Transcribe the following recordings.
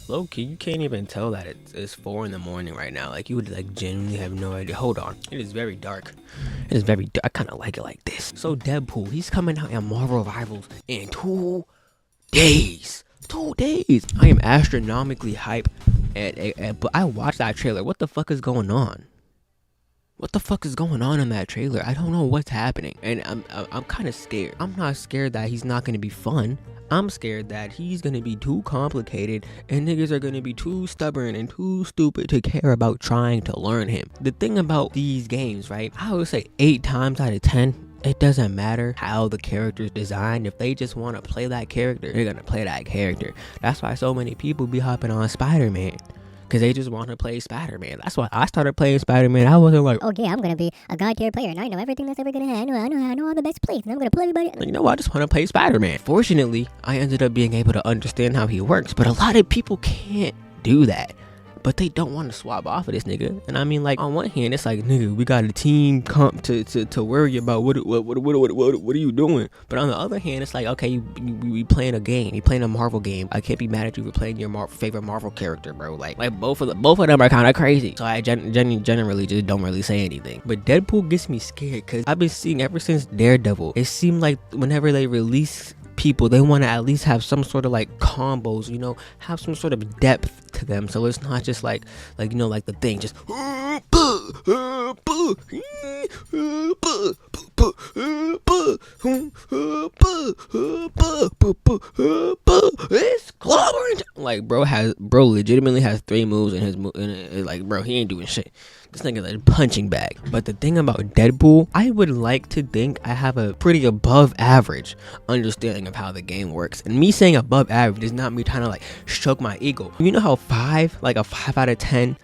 Low key, you can't even tell that it's 4 in the morning right now. Like, you would like genuinely have no idea. Hold on, it is very dark. It is very dark. I kind of like it like this. So Deadpool, he's coming out in Marvel Rivals in 2 days. 2 days. I am astronomically hyped. But I watched that trailer. What the fuck is going on? What the fuck is going on in that trailer? I don't know what's happening, and I'm kind of scared. I'm not scared that he's not gonna be fun. I'm scared that he's gonna be too complicated and niggas are gonna be too stubborn and too stupid to care about trying to learn him. The thing about these games, right? I would say 8 times out of 10, it doesn't matter how the character's designed. If they just want to play that character, they're gonna play that character. That's why so many people be hopping on Spider-Man. Because they just want to play Spider-Man. That's why I started playing Spider-Man. I wasn't like, okay, I'm going to be a god tier player and I know everything that's ever going to happen. I know all the best plays and I'm going to play everybody. you know what? I just want to play Spider-Man. Fortunately, I ended up being able to understand how he works. But a lot of people can't do that. But they don't want to swap off of this nigga. And I mean, like, on one hand, it's like, nigga, we got a team comp to worry about. What are you doing? But on the other hand, it's like, okay, we playing a game. You playing a Marvel game. I can't be mad at you for playing your favorite Marvel character, bro. Like both of them are kind of crazy. So I generally just don't really say anything. But Deadpool gets me scared because I've been seeing ever since Daredevil. It seemed like whenever they release people, they want to at least have some sort of like combos, you know, have some sort of depth to them, so it's not just like you know, like the Thing just it's clobbering. Like bro legitimately has 3 moves in his like, bro, he ain't doing shit. This nigga's a punching bag. But the thing about Deadpool, I would like to think I have a pretty above average understanding of how the game works. And me saying above average is not me trying to like stroke my ego. You know how a 5 out of 10,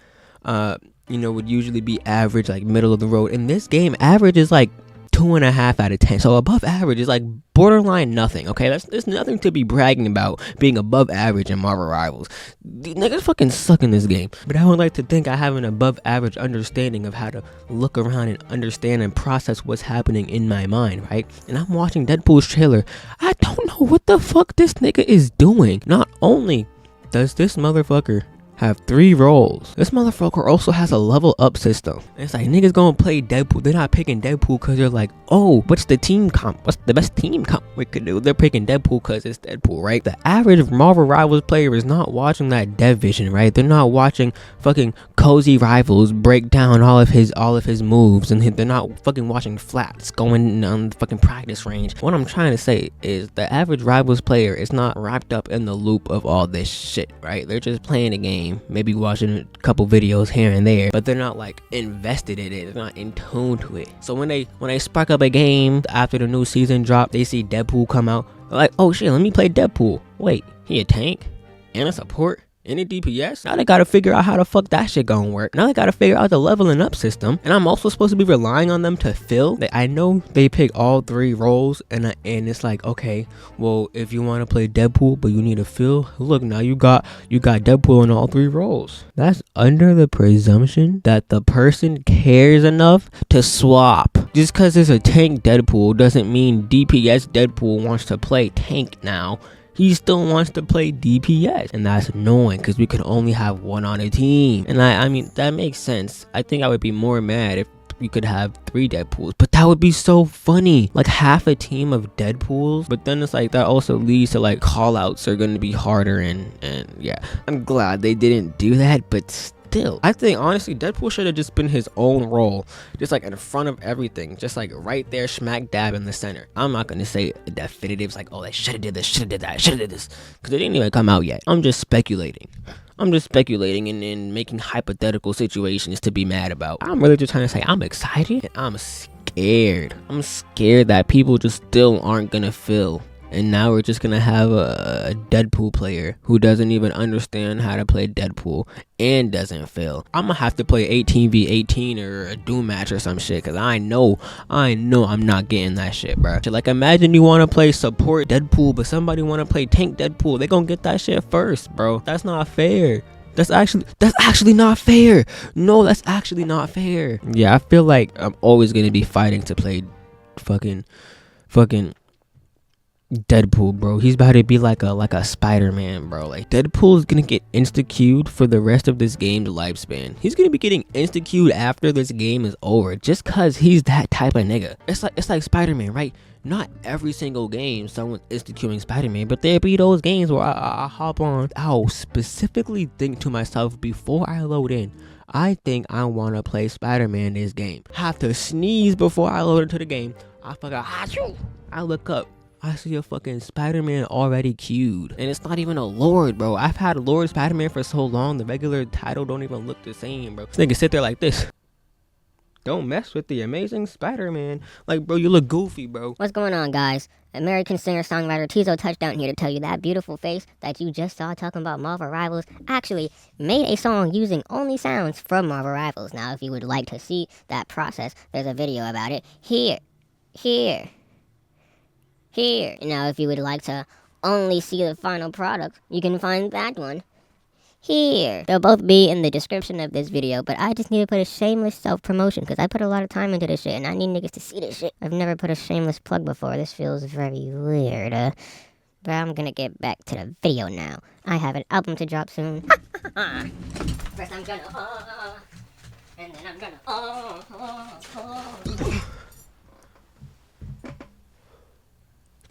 you know, would usually be average, like middle of the road. In this game, average is like 2.5 out of 10. So above average is like borderline nothing. Okay, there's nothing to be bragging about being above average in Marvel Rivals. The niggas fucking suck in this game. But I would like to think I have an above average understanding of how to look around and understand and process what's happening in my mind, right? And I'm watching Deadpool's trailer. I don't know what the fuck this nigga is doing. Not only does this motherfucker have 3 roles, this motherfucker also has a level up system. It's like, niggas gonna play Deadpool. They're not picking Deadpool because they're like, oh, what's the team comp? What's the best team comp we could do? They're picking Deadpool because it's Deadpool, right? The average Marvel Rivals player is not watching that Dev Vision, right? They're not watching fucking Cozy Rivals break down all of his moves, and they're not fucking watching Flats going on the fucking practice range. What I'm trying to say is the average Rivals player is not wrapped up in the loop of all this shit, right? They're just playing a game, maybe watching a couple videos here and there, but they're not like invested in it. They're not in tune to it. So when they spark up a game after the new season drop, they see Deadpool come out, they're like, oh shit, let me play Deadpool. Wait, he a tank and a support and a DPS? Now they gotta figure out how the fuck that shit gonna work. Now they gotta figure out the leveling up system, and I'm also supposed to be relying on them to fill. I know they pick all 3 roles, and it's like, okay, well, if you want to play Deadpool but you need to fill, look, now you got Deadpool in all 3 roles. That's under the presumption that the person cares enough to swap. Just because there's a tank Deadpool doesn't mean DPS Deadpool wants to play tank now. He still wants to play DPS, and that's annoying because we could only have 1 on a team. And I mean, that makes sense. I think I would be more mad if we could have 3 Deadpools, but that would be so funny, like half a team of Deadpools. But then it's like that also leads to like call outs are going to be harder, and yeah, I'm glad they didn't do that. But still, I think honestly Deadpool should have just been his own role, just like in front of everything, just like right there smack dab in the center. I'm not gonna say definitives like, oh, they should have did this, should have did that, should have did this, because it didn't even come out yet. I'm just speculating and making hypothetical situations to be mad about. I'm really just trying to say I'm excited and I'm scared. I'm scared that people just still aren't gonna feel. And now we're just gonna have a Deadpool player who doesn't even understand how to play Deadpool and doesn't fail. I'm gonna have to play 18v18 or a Doom match or some shit, cause I know I'm not getting that shit, bro. So like, imagine you wanna play support Deadpool, but somebody wanna play tank Deadpool. They gonna get that shit first, bro. That's not fair. That's actually not fair. No, that's actually not fair. Yeah, I feel like I'm always gonna be fighting to play fucking Deadpool, bro. He's about to be like a Spider-Man, bro. Like Deadpool is gonna get insta-queued for the rest of this game's lifespan. He's gonna be getting insta-queued after this game is over, just cause he's that type of nigga. It's like Spider-Man, right? Not every single game someone's insta-queuing Spider-Man, but there be those games where I hop on. I'll specifically think to myself before I load in, I think I want to play Spider-Man this game. Have to sneeze before I load into the game. I look up. I see a fucking Spider-Man already queued. And it's not even a Lord, bro. I've had Lord Spider-Man for so long, the regular title don't even look the same, bro. This nigga sit there like this. Don't mess with the Amazing Spider-Man. Like, bro, you look goofy, bro. What's going on, guys? American singer-songwriter Tizo Touchdown here to tell you that beautiful face that you just saw talking about Marvel Rivals actually made a song using only sounds from Marvel Rivals. Now, if you would like to see that process, there's a video about it here. Now, if you would like to only see the final product, you can find that one here. They'll both be in the description of this video, but I just need to put a shameless self-promotion because I put a lot of time into this shit and I need niggas to see this shit. I've never put a shameless plug before. This feels very weird. But I'm gonna get back to the video now. I have an album to drop soon. First I'm gonna and then I'm gonna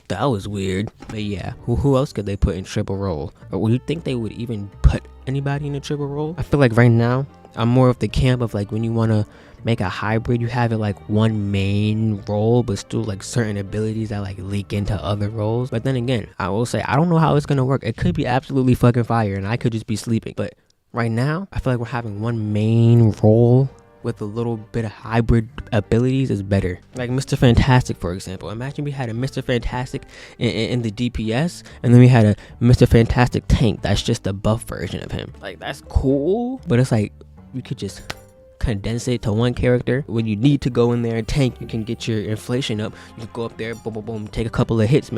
That was weird. But yeah, who else could they put in triple role? Or would you think they would even put anybody in a triple role? I feel like right now, I'm more of the camp of like when you want to make a hybrid, you have it like one main role, but still like certain abilities that like leak into other roles. But then again, I will say, I don't know how it's going to work. It could be absolutely fucking fire and I could just be sleeping. But right now, I feel like we're having one main role with a little bit of hybrid abilities is better. Like Mr. Fantastic, for example. Imagine we had a Mr. Fantastic in the DPS, and then we had a Mr. Fantastic tank that's just a buff version of him. Like, that's cool, but it's like, we could just condense it to one character. When you need to go in there and tank, you can get your inflation up. You can go up there, boom, boom, boom, take a couple of hits,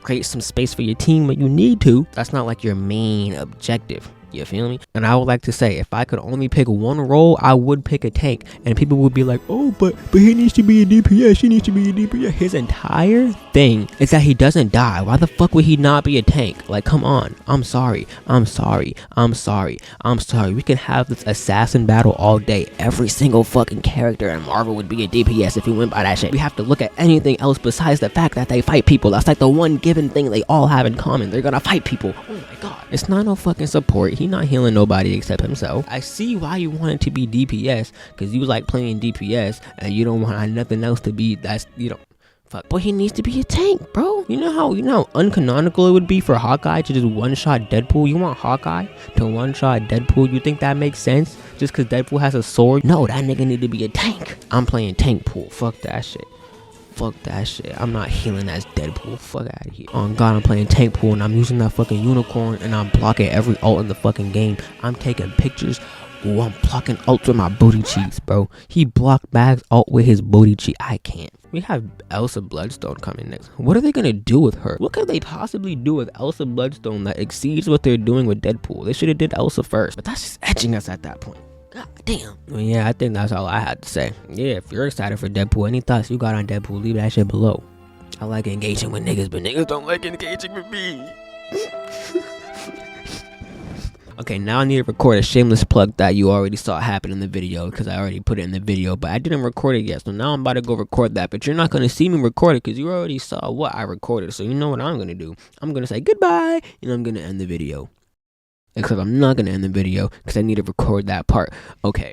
create some space for your team when you need to. That's not like your main objective. You feel me? And I would like to say, if I could only pick one role, I would pick a tank. And people would be like, oh, but he needs to be a DPS. He needs to be a DPS. His entire thing is that he doesn't die. Why the fuck would he not be a tank? Like, come on. I'm sorry. We can have this assassin battle all day. Every single fucking character in Marvel would be a DPS if we went by that shit. We have to look at anything else besides the fact that they fight people. That's like the one given thing they all have in common. They're gonna fight people. Oh my god. It's not no fucking support. He not healing nobody except himself. I see why you want it to be DPS, because you like playing DPS and you don't want nothing else to be. That's, you know, fuck. But he needs to be a tank, bro. You know how uncanonical it would be for Hawkeye to just one-shot Deadpool? You want Hawkeye to one-shot Deadpool? You think that makes sense? Just because Deadpool has a sword? No, that nigga need to be a tank. I'm playing tank pool. Fuck that shit. I'm not healing as Deadpool. Fuck out of here. On God, I'm playing tank pool and I'm using that fucking unicorn and I'm blocking every ult in the fucking game. I'm taking pictures. Ooh, I'm blocking ults with my booty cheeks, bro. He blocked Bag's ult with his booty cheek. I can't. We have Elsa Bloodstone coming next. What are they gonna do with her? What could they possibly do with Elsa Bloodstone that exceeds what they're doing with Deadpool? They should have did Elsa first, but that's just edging us at that point. God damn. Well, yeah, I think that's all I had to say. Yeah, if you're excited for Deadpool, any thoughts you got on Deadpool, leave that shit below. I like engaging with niggas, but niggas don't like engaging with me. Okay, now I need to record a shameless plug that you already saw happen in the video, because I already put it in the video, but I didn't record it yet, so now I'm about to go record that. But you're not going to see me record it because you already saw what I recorded, so you know what I'm going to do. I'm going to say goodbye, and I'm going to end the video. Except I'm not going to end the video because I need to record that part. Okay.